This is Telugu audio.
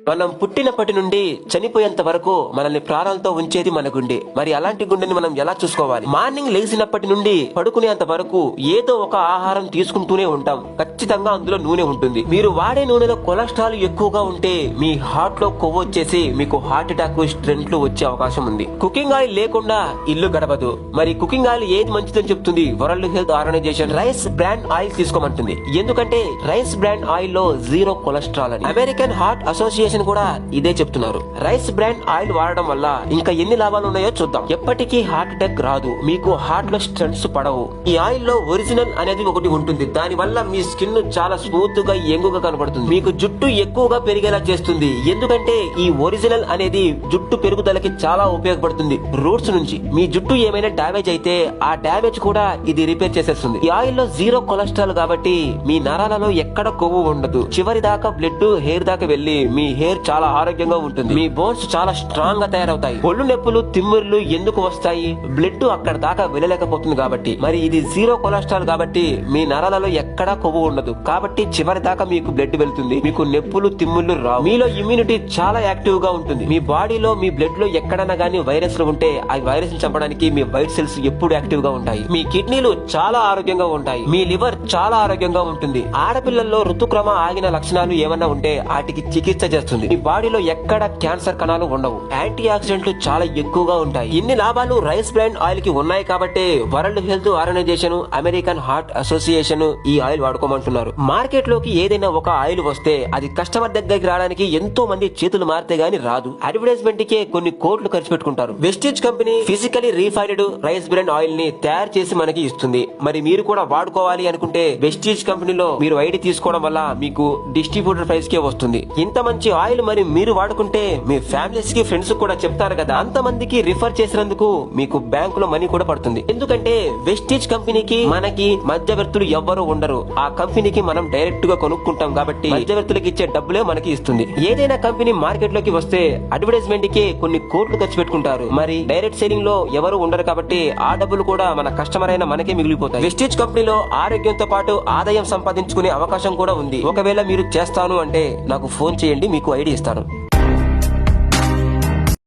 మనం పుట్టినప్పటి నుండి చనిపోయేంత వరకు మనల్ని ప్రాణాలతో ఉంచేది మన గుండె. మరి అలాంటి గుండెని మనం ఎలా చూసుకోవాలి? మార్నింగ్ లేచినప్పటి నుండి పడుకునేంత వరకు ఏదో ఒక ఆహారం తీసుకుంటూనే ఉంటాం. ఖచ్చితంగా అందులో నూనె ఉంటుంది. మీరు వాడే నూనెలో కొలెస్ట్రాల్ ఎక్కువగా ఉంటే మీ హార్ట్ లో కొవ్వు వచ్చేసి మీకు హార్ట్ అటాక్, స్ట్రెంట్లు వచ్చే అవకాశం ఉంది. కుకింగ్ ఆయిల్ లేకుండా ఇల్లు గడపదు. మరి కుకింగ్ ఆయిల్ ఏది మంచిదని చెప్తుంది World Health Organization? Rice bran oil తీసుకోమంటుంది. ఎందుకంటే రైస్ బ్రాండ్ ఆయిల్ లో జీరో కొలెస్ట్రాల్ అని. అమెరికన్ హార్ట్ అసోసియేషన్ కూడా ఇదే చెప్తున్నారు. రైస్ బ్రాండ్ ఆయిల్ వాడడం వల్ల ఇంకా ఎన్ని లాభాలు ఉన్నాయో చూద్దాం. ఎప్పటికీ హార్ట్ అటాక్ రాదు, మీకు హార్ట్ లో స్ట్రెంట్స్ పడవు. ఈ ఆయిల్ లో ఒరిజినల్ అనేది ఒకటి ఉంటుంది. దాని వల్ల మీ స్కిన్ చాలా స్మూత్ గా, యంగుగా కనబడుతుంది. మీకు జుట్టు ఎక్కువగా పెరిగేలా చేస్తుంది. ఎందుకంటే ఈ ఒరిజినల్ అనేది జుట్టు పెరుగుదలకి చాలా ఉపయోగపడుతుంది. రూట్స్ నుంచి మీ జుట్టు ఏమైనా డ్యామేజ్ అయితే ఆ డ్యామేజ్ కూడా ఇది రిపేర్ చేసేస్తుంది. ఈ ఆయిల్ లో జీరో కొలెస్ట్రాల్ కాబట్టి మీ నరాలలో ఎక్కడ కొవ్వు ఉండదు. చివరి దాకా బ్లడ్ హెయిర్ దాకా వెళ్లి మీ హెయిర్ చాలా ఆరోగ్యంగా ఉంటుంది. మీ బోన్స్ చాలా స్ట్రాంగ్ గా తయారవుతాయి. ఒళ్ళు నొప్పులు, తిమ్మిర్లు ఎందుకు వస్తాయి? బ్లడ్ అక్కడ దాకా వెళ్ళలేకపోతుంది కాబట్టి. మరి ఇది జీరో కొలెస్ట్రాల్ కాబట్టి మీ నరాలలో ఎక్కడా కొవ్వు ఉండదు. కాబట్టి చివరి దాకా మీకు బ్లడ్ వెళ్తుంది. మీకు నొప్పులు, తిమ్మిర్లు రావు. మీలో ఇమ్యూనిటీ చాలా యాక్టివ్ గా ఉంటుంది. మీ బాడీలో, మీ బ్లడ్ లో ఎక్కడైనా గానీ వైరస్ లు ఉంటే ఆ వైరస్ ని చంపడానికి మీ వైట్ సెల్స్ ఎప్పుడు యాక్టివ్ గా ఉంటాయి. మీ కిడ్నీలు చాలా ఆరోగ్యంగా ఉంటాయి. మీ లివర్ చాలా ఆరోగ్యంగా ఉంటుంది. ఆడపిల్లల్లో ఋతుక్రమ ఆగిన లక్షణాలు ఏమన్నా ఉంటే వాటికి చికిత్స చేస్తుంది. మీ బాడీలో ఎక్కడ క్యాన్సర్ కణాలు ఉండవు. యాంటీ ఆక్సిడెంట్లు చాలా ఎక్కువగా ఉంటాయి. ఇన్ని లాభాలు రైస్ బ్రాండ్ ఆయిల్ కి ఉన్నాయి కాబట్టి World Health Organization, American Heart Association ఈ ఆయిల్ వాడుకోమంటున్నారు. మార్కెట్ లోకి ఏదైనా ఒక ఆయిల్ వస్తే అది కస్టమర్ దగ్గరికి రావడానికి ఎంతో మంది చేతులు మారితే గానీ రాదు. అడ్వర్టైజ్మెంట్ కే కొన్ని కోట్లు ఖర్చు పెట్టుకుంటారు. Vestige company physically refined rice bran oil ని తయారు చేసి మనకి ఇస్తుంది. మరి మీరు కూడా వాడుకోవాలి అనుకుంటే వెస్టీజ్ కంపెనీలో మీరు ఐడి తీసుకోవడం వల్ల మీకు డిస్ట్రిబ్యూటర్ ప్రైస్ కే వస్తుంది. ఇంత మంచి ఆయిల్ మరి మీరు వాడుకుంటే మీ ఫ్యామిలీస్ కి, ఫ్రెండ్స్ కూడా చెప్తారు కదా. అంత మందికి రిఫర్ చేసినందుకు మీకు బ్యాంకులో మనీ కూడా పడుతుంది. ఎందుకంటే వెస్టీజ్ కంపెనీకి మనకి మధ్యవర్తులు ఎవ్వరూ ఉండరు. ఆ కంపెనీకి మనం డైరెక్ట్ గా కొనుక్కుంటాం కాబట్టి మధ్యవర్తులకు ఇచ్చే డబ్బులే మనకి ఇస్తుంది. ఏదైనా కంపెనీ మార్కెట్ లోకి వస్తే అడ్వర్టైజ్మెంట్ కి కొన్ని కోట్లు ఖర్చు పెట్టుకుంటారు. మరి డైరెక్ట్ సేలింగ్ లో ఎవరు ఉండరు కాబట్టి ఆ డబ్బులు కూడా మన కస్టమర్ అయిన మనకే మిగిలిపోతాయి. వెస్టీజ్ కంపెనీలో ఆరోగ్యంతో పాటు ఆదాయం సంపాదించుకునే అవకాశం కూడా ఉంది. ఒకవేళ మీరు చేస్తాను అంటే నాకు ఫోన్ చేయండి, మీకు ఐడి ఇస్తాను.